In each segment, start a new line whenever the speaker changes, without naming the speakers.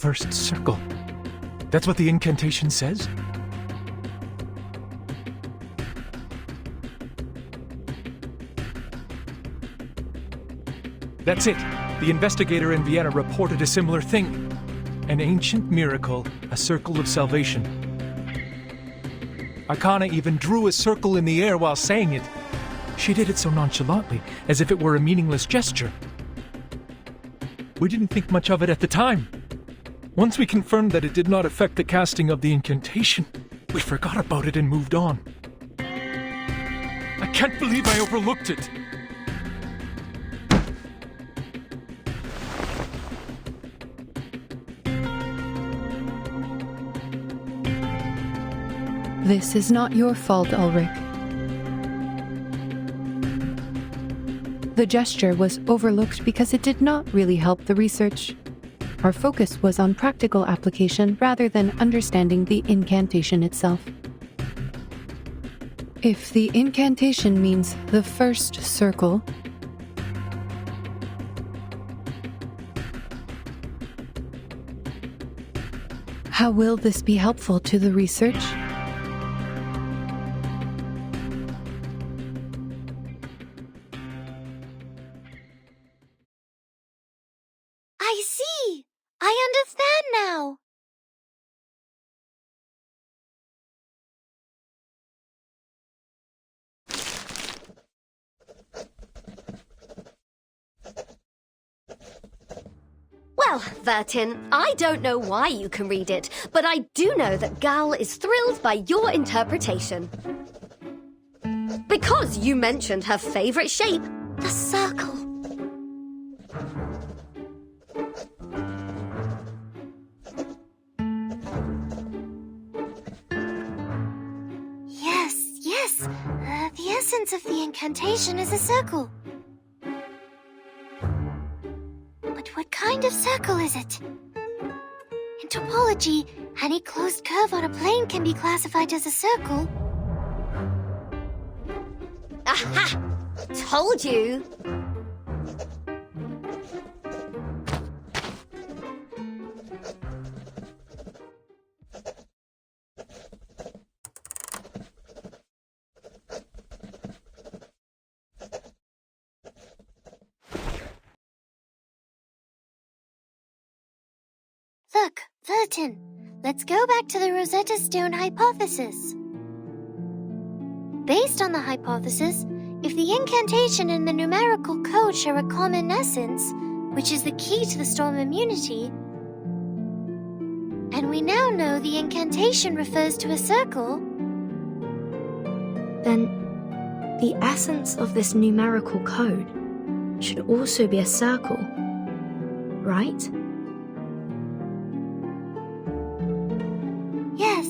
first circle. That's what the incantation says? That's it. The investigator in Vienna reported a similar thing. An ancient miracle, a circle of salvation. Akana even drew a circle in the air while saying it. She did it so nonchalantly, as if it were a meaningless gesture. We didn't think much of it at the time. Once we confirmed that it did not affect the casting of the incantation, we forgot about it and moved on. I can't believe I overlooked it.
This is not your fault, Ulrich. The gesture was overlooked because it did not really help the research. Our focus was on practical application rather than understanding the incantation itself. If the incantation means the first circle, how will this be helpful to the research?
I see! I understand now!
Well, Vertin, I don't know why you can read it, but I do know that Gal is thrilled by your interpretation. Because you mentioned her favorite shape, the circle.
Yes. The essence of the incantation is a circle. But what kind of circle is it? In topology, any closed curve on a plane can be classified as a circle.
Aha! Told you!
Look, Vertin, let's go back to the Rosetta Stone hypothesis. Based on the hypothesis, if the incantation and the numerical code share a common essence, which is the key to the storm immunity, and we now know the incantation refers to a circle,
then the essence of this numerical code should also be a circle, right?
Yes.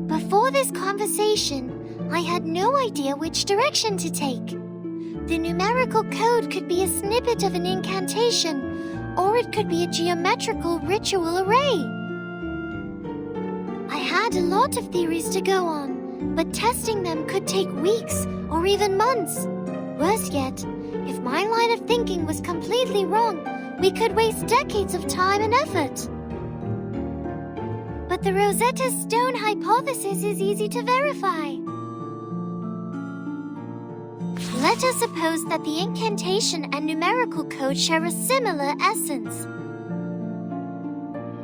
Before this conversation, I had no idea which direction to take. The numerical code could be a snippet of an incantation, or it could be a geometrical ritual array. I had a lot of theories to go on, but testing them could take weeks or even months. Worse yet, if my line of thinking was completely wrong, we could waste decades of time and effort. But the Rosetta Stone hypothesis is easy to verify. Let us suppose that the incantation and numerical code share a similar essence.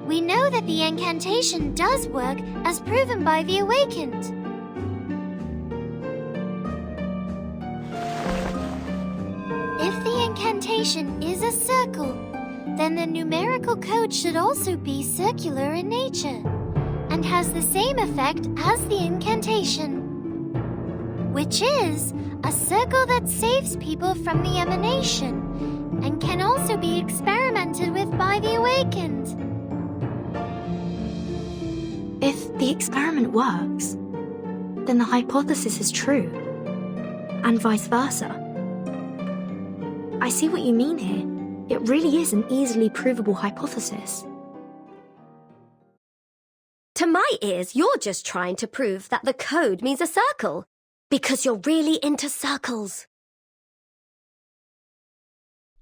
We know that the incantation does work as proven by the awakened. If the incantation is a circle, then the numerical code should also be circular in nature and has the same effect as the incantation, which is a circle that saves people from the emanation and can also be experimented with by the awakened.
If the experiment works, then the hypothesis is true, and vice versa. I see what you mean here. It really is an easily provable hypothesis.
To my ears, you're just trying to prove that the code means a circle, because you're really into circles.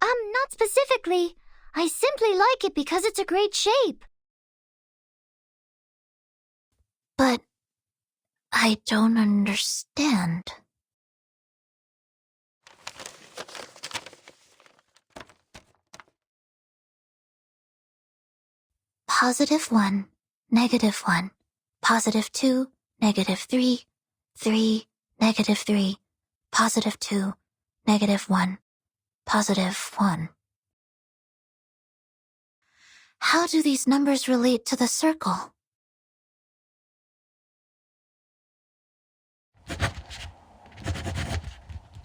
Not specifically. I simply like it because it's a great shape. But I don't understand. +1, -1, +2, -3, 3, -3, +2, -1, +1. How do these numbers relate to the circle?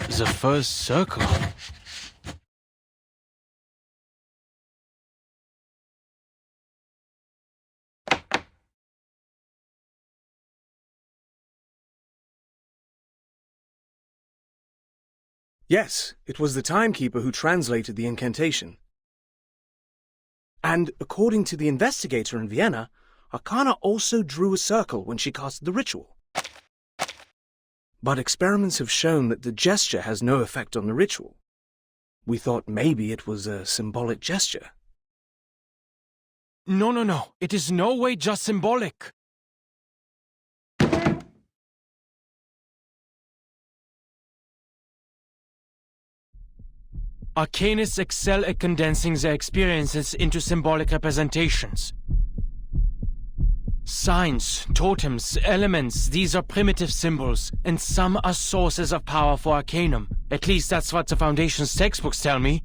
The first circle.
Yes, it was the timekeeper who translated the incantation. And according to the investigator in Vienna, Arcana also drew a circle when she cast the ritual. But experiments have shown that the gesture has no effect on the ritual. We thought maybe it was a symbolic gesture.
No. It is no way just symbolic. Arcanists excel at condensing their experiences into symbolic representations. Signs, totems, elements, these are primitive symbols, and some are sources of power for Arcanum. At least that's what the Foundation's textbooks tell me.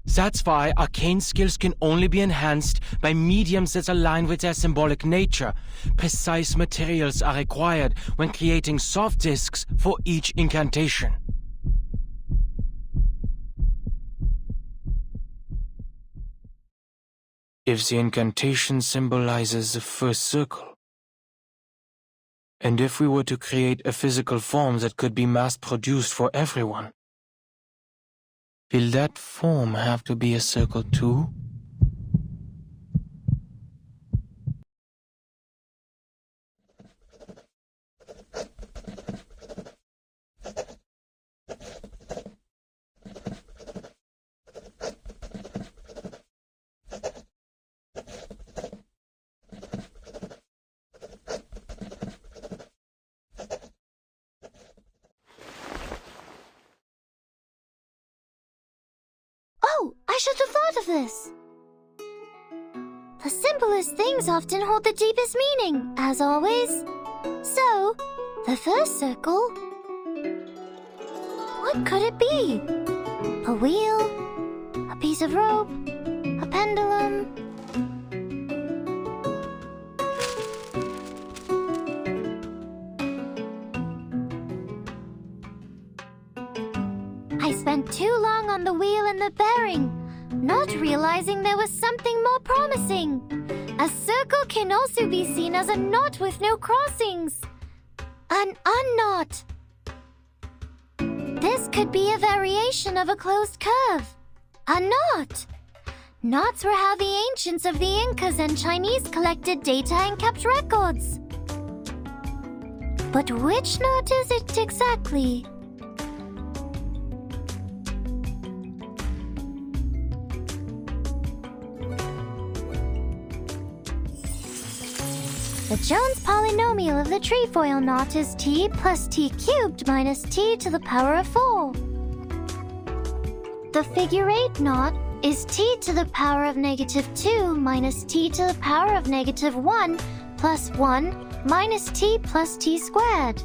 That's why arcane skills can only be enhanced by mediums that align with their symbolic nature. Precise materials are required when creating soft discs for each incantation. If the incantation symbolizes the first circle, and if we were to create a physical form that could be mass-produced for everyone, will that form have to be a circle too?
Oh, I should have thought of this! The simplest things often hold the deepest meaning, as always. So, the first circle... What could it be? A wheel? A piece of rope? A pendulum? I spent too long on the wheel and the bearing, not realizing there was something more promising. A circle can also be seen as a knot with no crossings. An unknot. This could be a variation of a closed curve. A knot. Knots were how the ancients of the Incas and Chinese collected data and kept records. But which knot is it exactly? The Jones polynomial of the trefoil knot is t plus t cubed minus t to the power of 4. The figure 8 knot is t to the power of -2 minus t to the power of -1 plus 1 minus t plus t squared.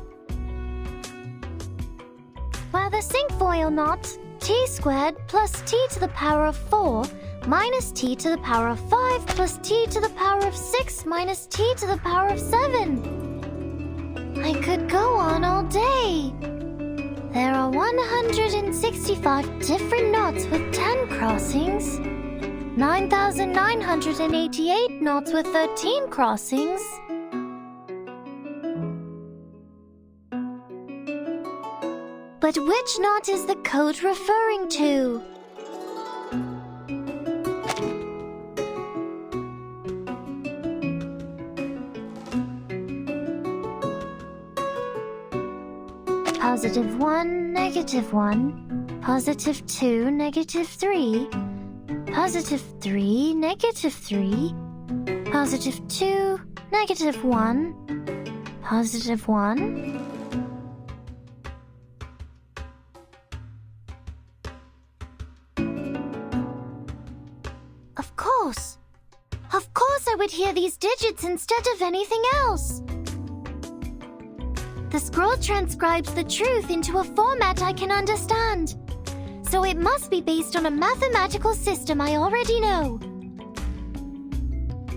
While the cinquefoil knot, t squared plus t to the power of 4 minus t to the power of 5 plus t to the power of 6 minus t to the power of 7. I could go on all day. There are 165 different knots with 10 crossings, 9,988 knots with 13 crossings. But which knot is the code referring to? +1, -1, +2, -3, +3, -3, +2, +2, -1, +1. Of course. Of course I would hear these digits instead of anything else. The scroll transcribes the truth into a format I can understand. So it must be based on a mathematical system I already know.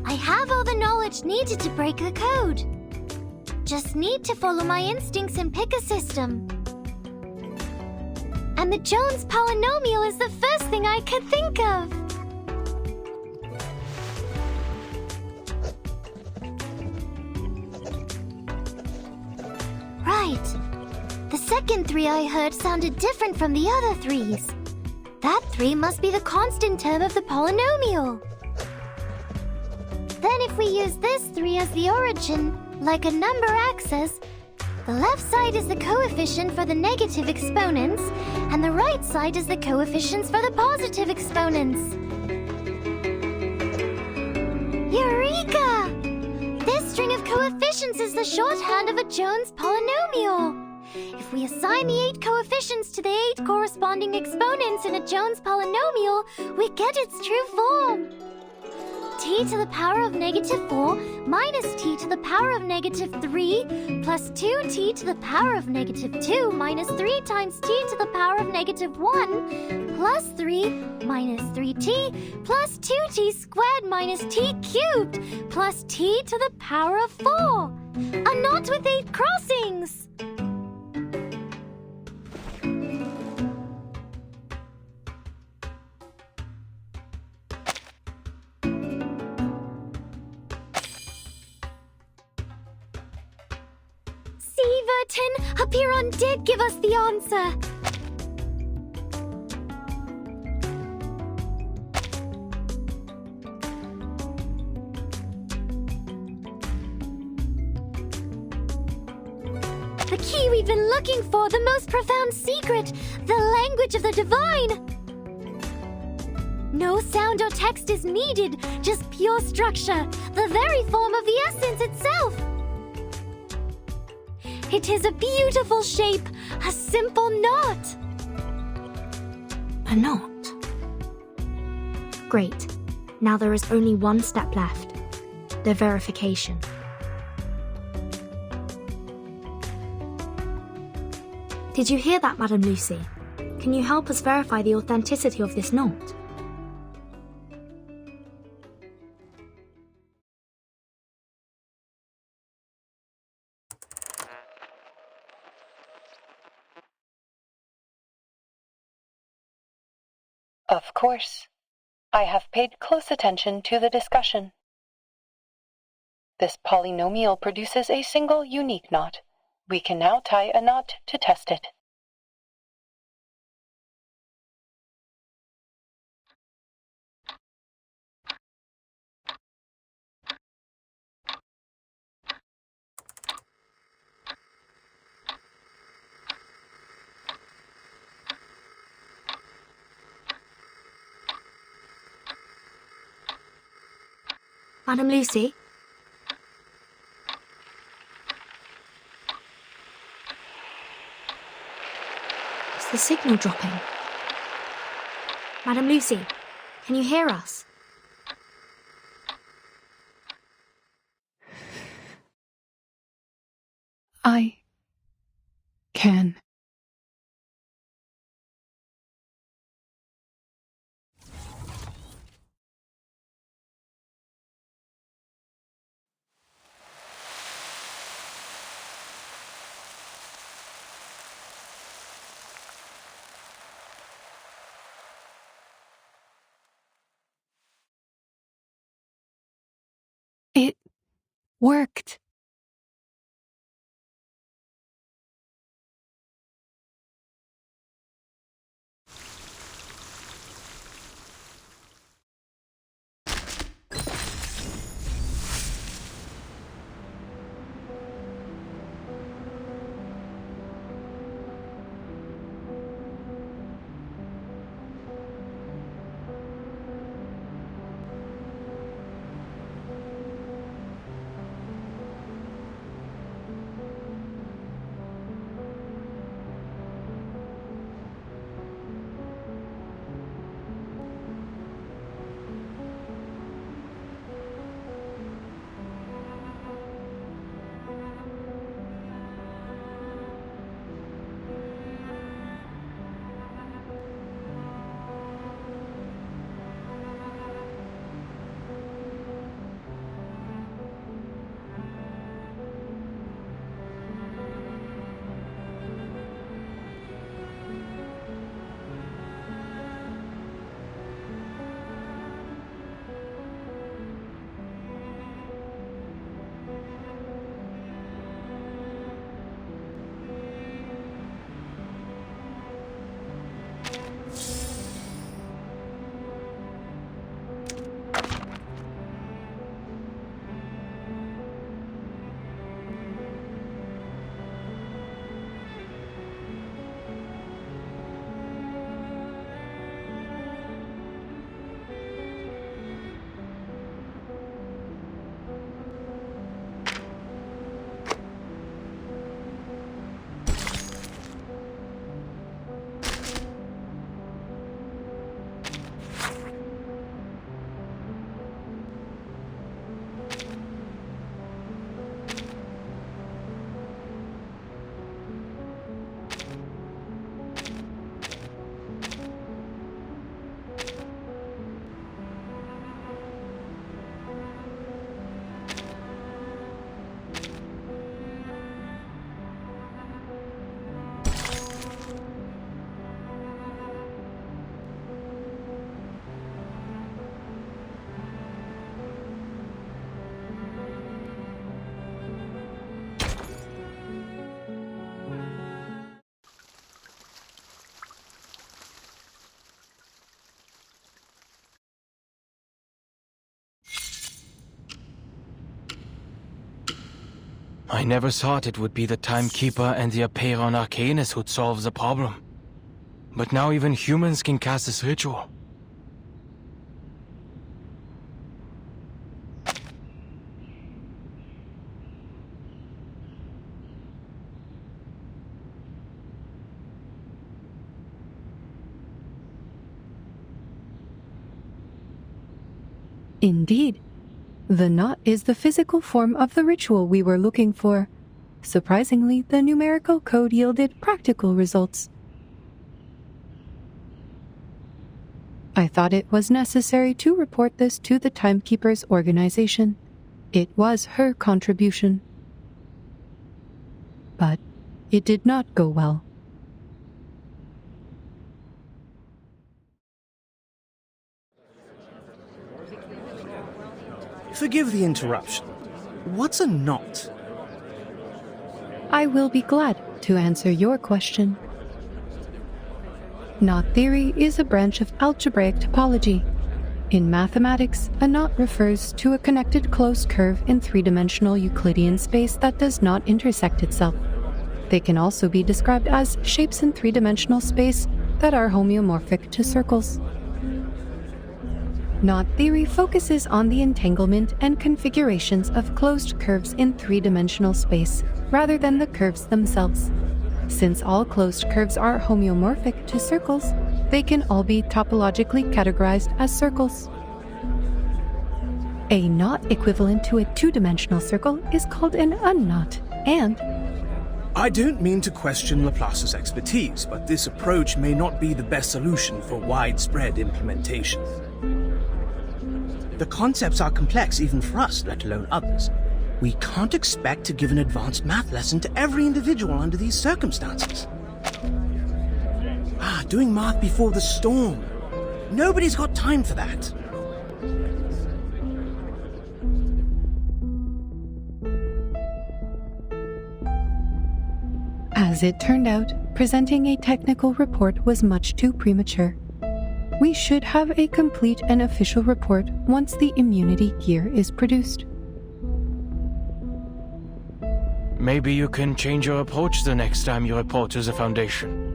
I have all the knowledge needed to break the code. Just need to follow my instincts and pick a system. And the Jones polynomial is the first thing I could think of. Right. The second 3 I heard sounded different from the other 3s. That 3 must be the constant term of the polynomial. Then if we use this 3 as the origin, like a number axis, the left side is the coefficient for the negative exponents, and the right side is the coefficients for the positive exponents. Eureka! This string of coefficients is the shorthand of a Jones polynomial. If we assign the 8 coefficients to the 8 corresponding exponents in a Jones polynomial, we get its true form. T to the power of -4 minus t to the power of -3 plus 2t to the power of -2 minus 3 times t to the power of -1 plus 3 minus 3t plus 2t squared minus t cubed plus t to the power of 4. A knot with 8 crossings! Apiron did give us the answer. The key we've been looking for, the most profound secret, the language of the divine. No sound or text is needed, just pure structure, the very form of the essence itself. It is a beautiful shape, a simple knot.
A knot? Great. Now there is only one step left. The verification. Did you hear that, Madam Lucy? Can you help us verify the authenticity of this knot?
Of course. I have paid close attention to the discussion. This polynomial produces a single unique knot. We can now tie a knot to test it.
Madam Lucy? Is the signal dropping? Madam Lucy, can you hear us?
I can. It worked.
I never thought it would be the Timekeeper and the Apeiron Arcanus who'd solve the problem. But now even humans can cast this ritual.
Indeed. The knot is the physical form of the ritual we were looking for. Surprisingly, the numerical code yielded practical results. I thought it was necessary to report this to the Timekeeper's organization. It was her contribution. But it did not go well.
Forgive the interruption. What's a knot?
I will be glad to answer your question. Knot theory is a branch of algebraic topology. In mathematics, a knot refers to a connected closed curve in three-dimensional Euclidean space that does not intersect itself. They can also be described as shapes in three-dimensional space that are homeomorphic to circles. Knot theory focuses on the entanglement and configurations of closed curves in three-dimensional space, rather than the curves themselves. Since all closed curves are homeomorphic to circles, they can all be topologically categorized as circles. A knot equivalent to a two-dimensional circle is called an unknot, and
I don't mean to question Laplace's expertise, but this approach may not be the best solution for widespread implementation. The concepts are complex even for us, let alone others. We can't expect to give an advanced math lesson to every individual under these circumstances. Doing math before the storm. Nobody's got time for that.
as it turned out, presenting a technical report was much too premature. We should have a complete and official report once the immunity gear is produced.
Maybe you can change your approach the next time you report to the Foundation.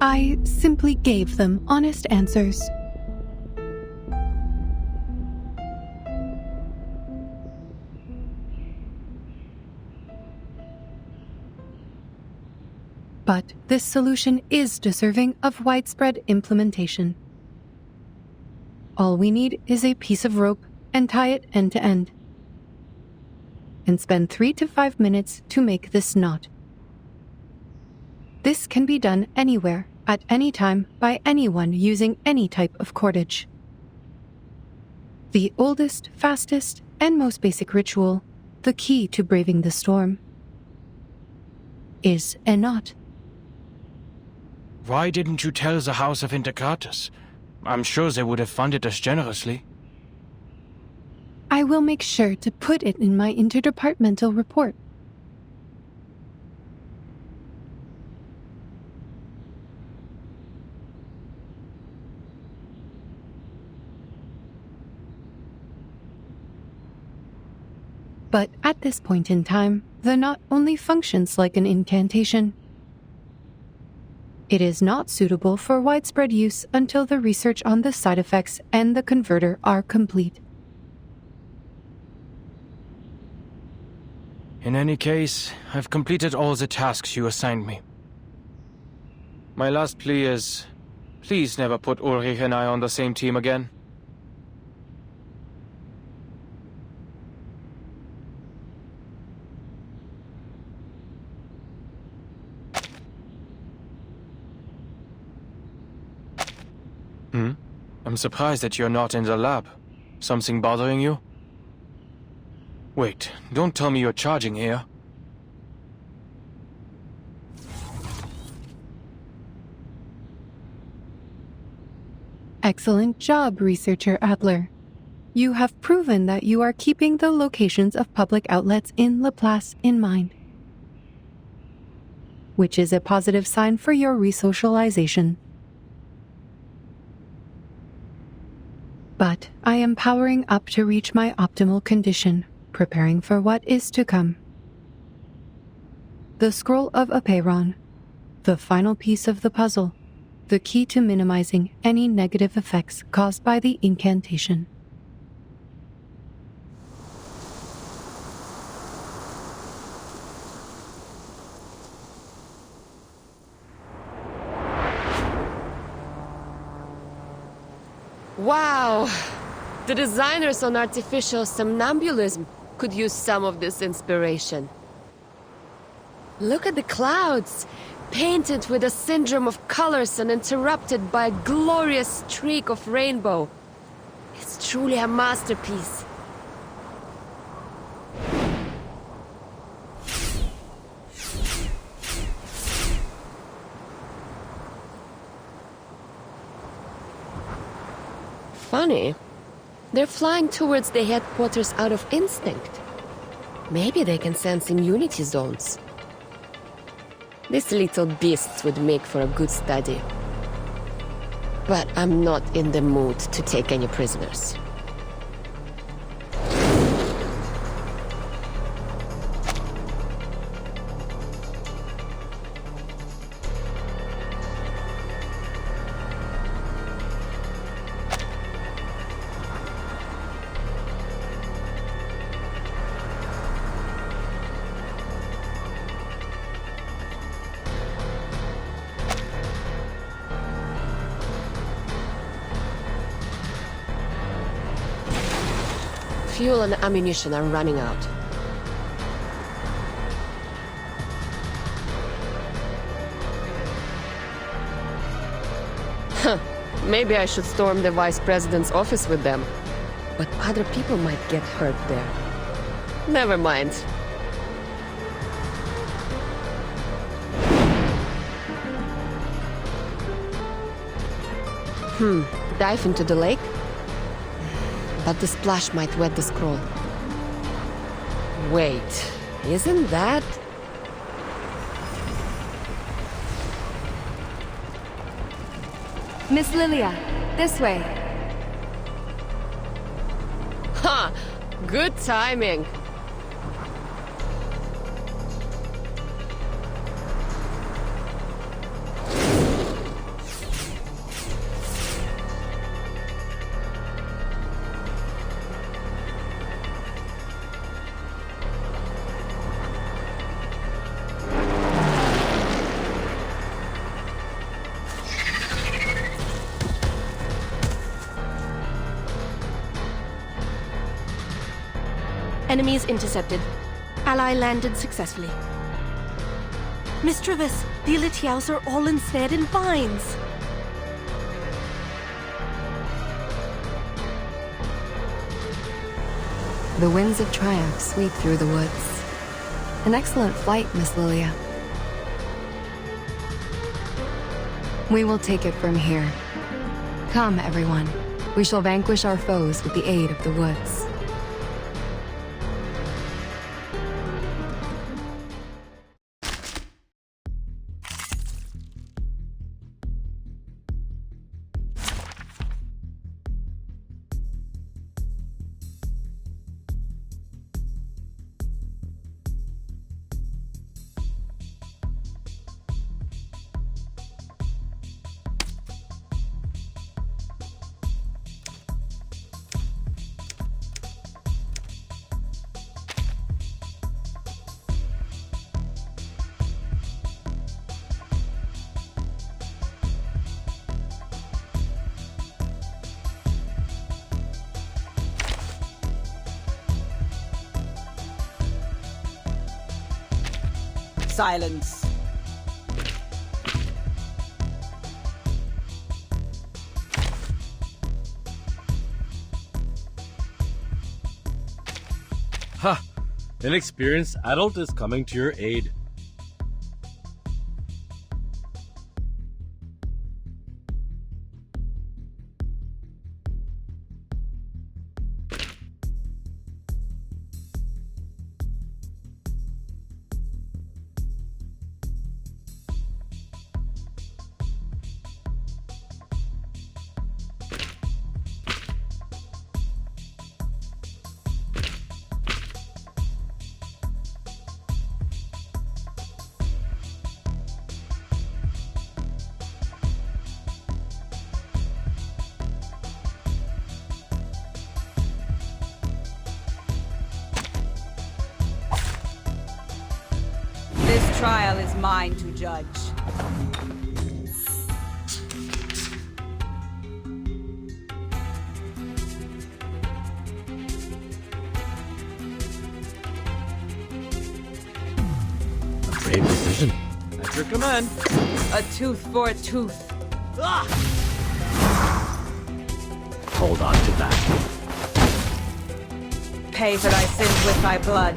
I simply gave them honest answers. But this solution is deserving of widespread implementation. All we need is a piece of rope and tie it end to end. And spend 3 to 5 minutes to make this knot. This can be done anywhere, at any time, by anyone using any type of cordage. The oldest, fastest, and most basic ritual, the key to braving the storm, is a knot.
Why didn't you tell the House of Intercratus? I'm sure they would have funded us generously.
I will make sure to put it in my interdepartmental report. But at this point in time, the knot only functions like an incantation. It is not suitable for widespread use until the research on the side effects and the converter are complete.
In any case, I've completed all the tasks you assigned me. My last plea is, please never put Ulrich and I on the same team again. I'm surprised that you're not in the lab. Something bothering you? Wait, don't tell me you're charging here.
Excellent job, Researcher Adler. You have proven that you are keeping the locations of public outlets in Laplace in mind, which is a positive sign for your resocialization. But I am powering up to reach my optimal condition, preparing for what is to come. The Scroll of Apeiron, the final piece of the puzzle, the key to minimizing any negative effects caused by the incantation.
Wow! The designers on artificial somnambulism could use some of this inspiration. Look at the clouds, painted with a syndrome of colors and interrupted by a glorious streak of rainbow. It's truly a masterpiece. Funny. They're flying towards the headquarters out of instinct. Maybe they can sense immunity zones. These little beasts would make for a good study. But I'm not in the mood to take any prisoners. Fuel and ammunition are running out. Huh. Maybe I should storm the Vice President's office with them. But other people might get hurt there. Never mind. Dive into the lake? But the splash might wet the scroll. Wait, isn't that...
Miss Lilia, this way.
Ha! Good timing.
Enemies intercepted. Ally landed successfully. Miss Travis, the Elitiaos are all ensnared in vines.
The winds of triumph sweep through the woods. An excellent flight, Miss Lilia. We will take it from here. Come, everyone. We shall vanquish our foes with the aid of the woods.
Silence.
Ha! An experienced adult is coming to your aid.
trial is mine to judge.
Brave decision. At your command.
A tooth for a tooth.
Hold on to that.
Pay for thy sins with thy blood.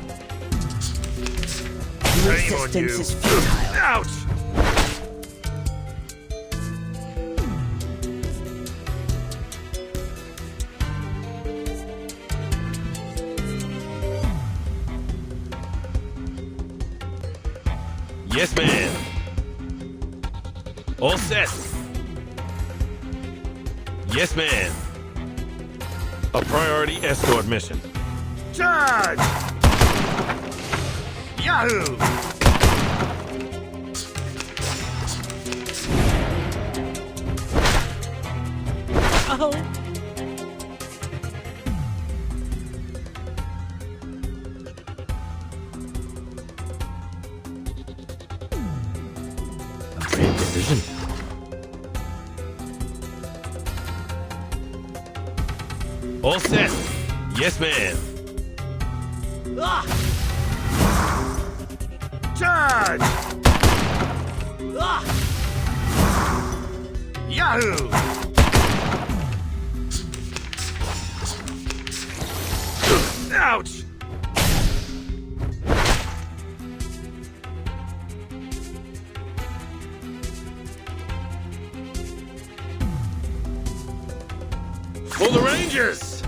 Resistance is futile.
Ouch!
Yes, ma'am. All set. Yes, ma'am. A priority escort mission. Charge! Yahoo!
Oh.
Brave decision.
All set. Yes, ma'am. Charge! Yahoo! Ouch! For the Rangers!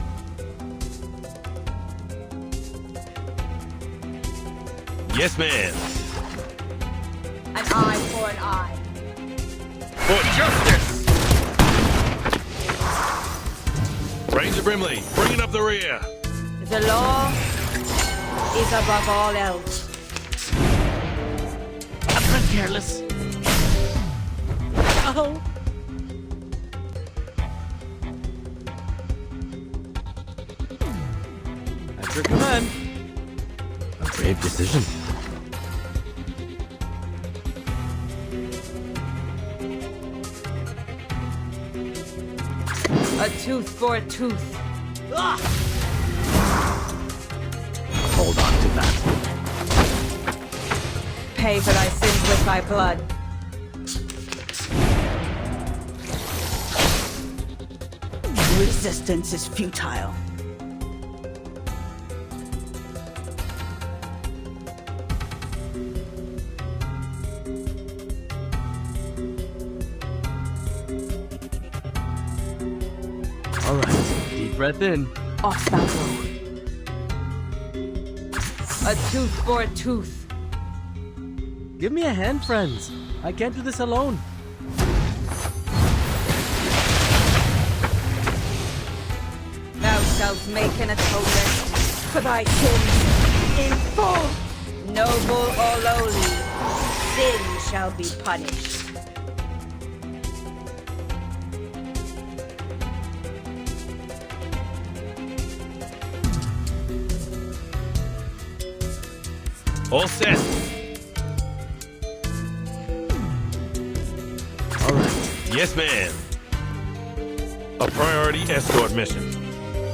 Yes, ma'am.
An eye for an eye.
For justice! Ranger Brimley, bringing up the rear.
The law is above all else.
I've been careless.
Oh.
At your command. A brave decision.
A tooth for a tooth.
Hold on to that.
Pay for thy sins with thy blood. Resistance is futile.
All right. Deep breath in.
Off thou go. A tooth for a tooth.
Give me a hand, friends. I can't do this alone.
Thou shalt make an atonement for thy sins in full. Noble or lowly, sin shall be punished.
All set.
All right.
Yes, ma'am. A priority escort mission.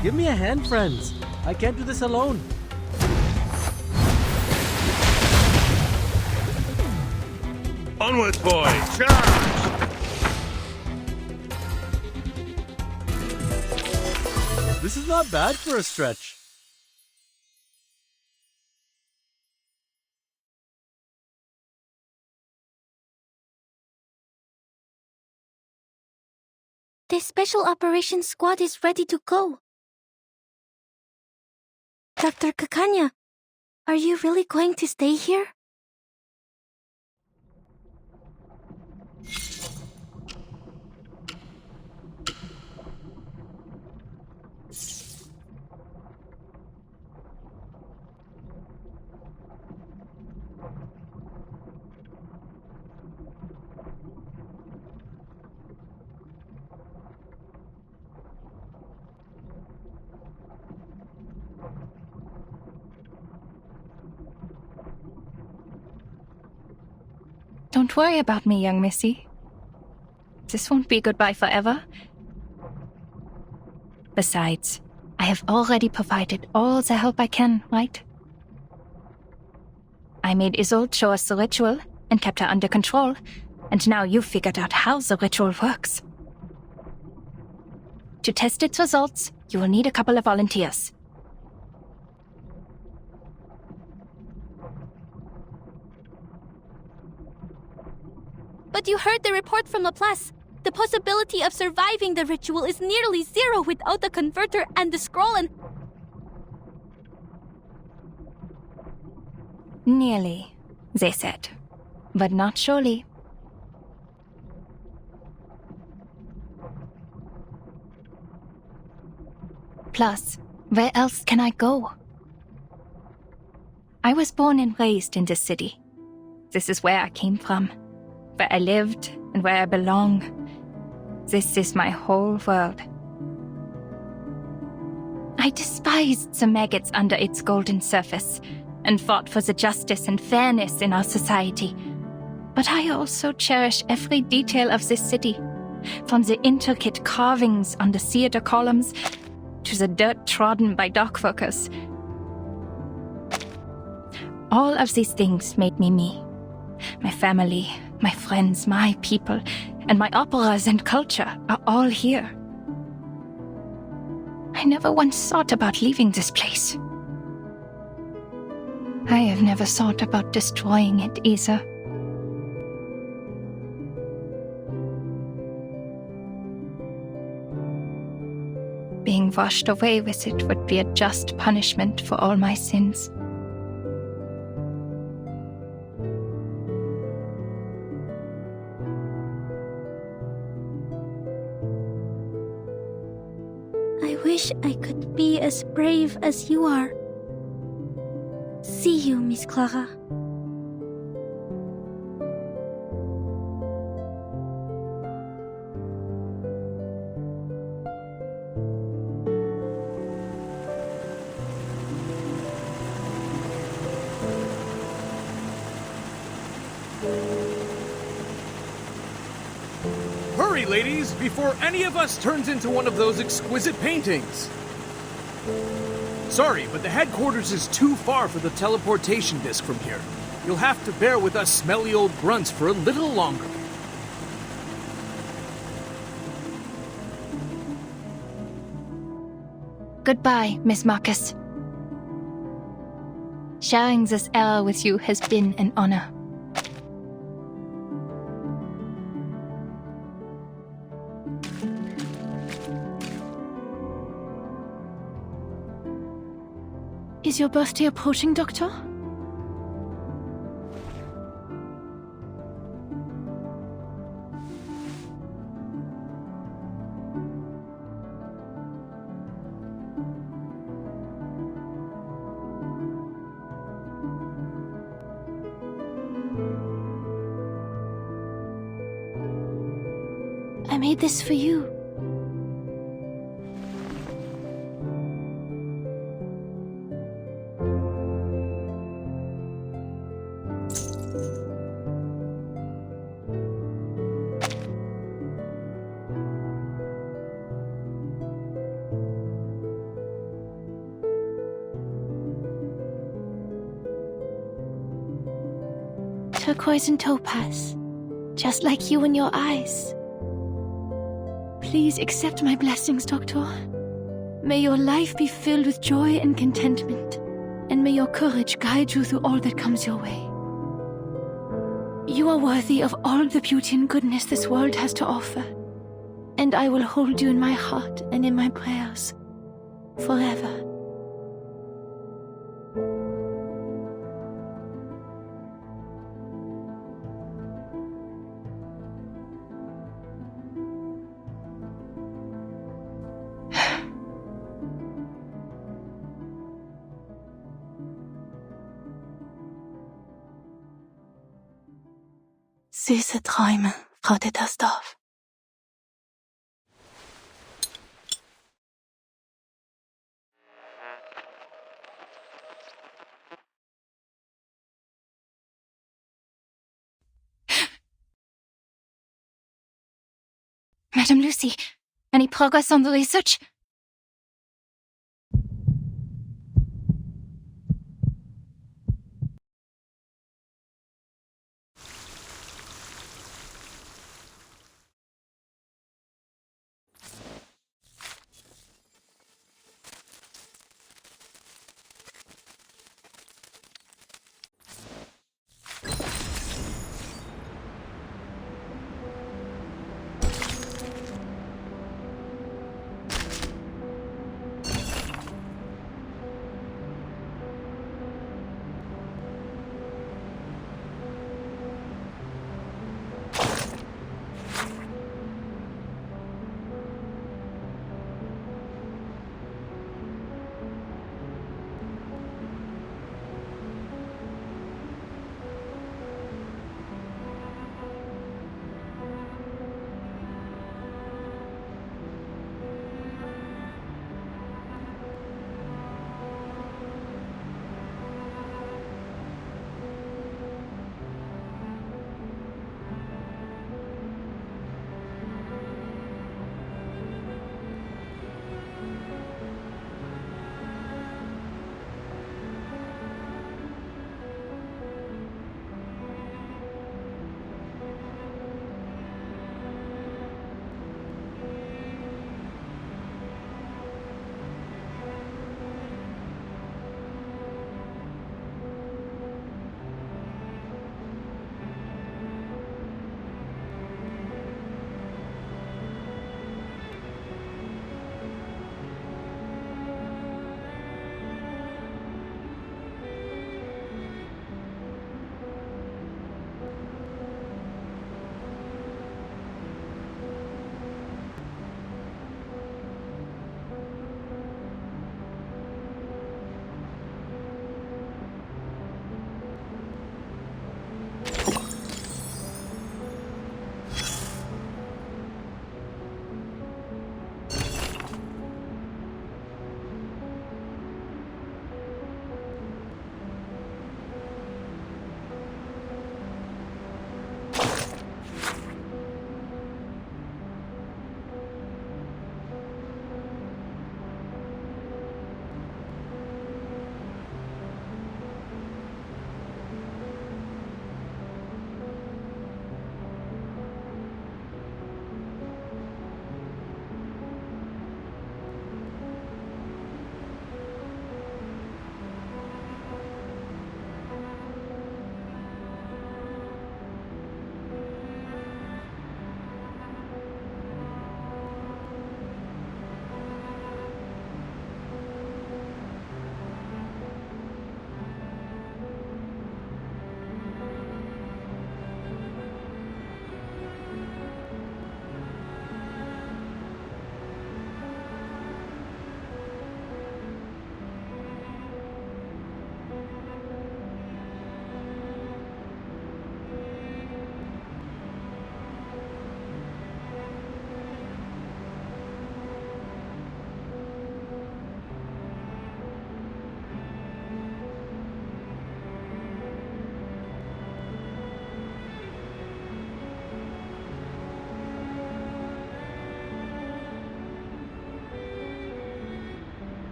Give me a hand, friends. I can't do this alone.
Onwards, boy. Charge!
This is not bad for a stretch.
The Special Operations Squad is ready to go. Dr. Kakanya, are you really going to stay here?
Don't worry about me, young missy. This won't be goodbye forever. Besides, I have already provided all the help I can, right? I made Isolde show us the ritual and kept her under control, and now you've figured out how the ritual works. To test its results, you will need a couple of volunteers.
But you heard the report from Laplace. The possibility of surviving the ritual is nearly zero without the converter and the scroll and...
Nearly, they said. But not surely. Plus, where else can I go? I was born and raised in this city. This is where I came from, where I lived and where I belong. This is my whole world. I despised the maggots under its golden surface and fought for the justice and fairness in our society. But I also cherish every detail of this city, from the intricate carvings on the theater columns to the dirt trodden by dockworkers. All of these things made me me. My family, my friends, my people, and my operas and culture are all here. I never once thought about leaving this place. I have never thought about destroying it either. Being washed away with it would be a just punishment for all my sins.
I wish I could be as brave as you are. See you, Miss Clara.
Hurry, ladies, before any of us turns into one of those exquisite paintings. Sorry, but the headquarters is too far for the teleportation disc from here. You'll have to bear with us smelly old grunts for a little longer.
Goodbye, Miss Marcus. Sharing this era with you has been an honor.
Is your birthday approaching, Doctor? I made this for you. Turquoise and topaz, just like you and your eyes. Please accept my blessings, Doctor. May your life be filled with joy and contentment, and may your courage guide you through all that comes your way. You are worthy of all the beauty and goodness this world has to offer, and I will hold you in my heart and in my prayers forever. Süße Träume, Frau Dittersdorf.
Madame Lucy, any progress on the research?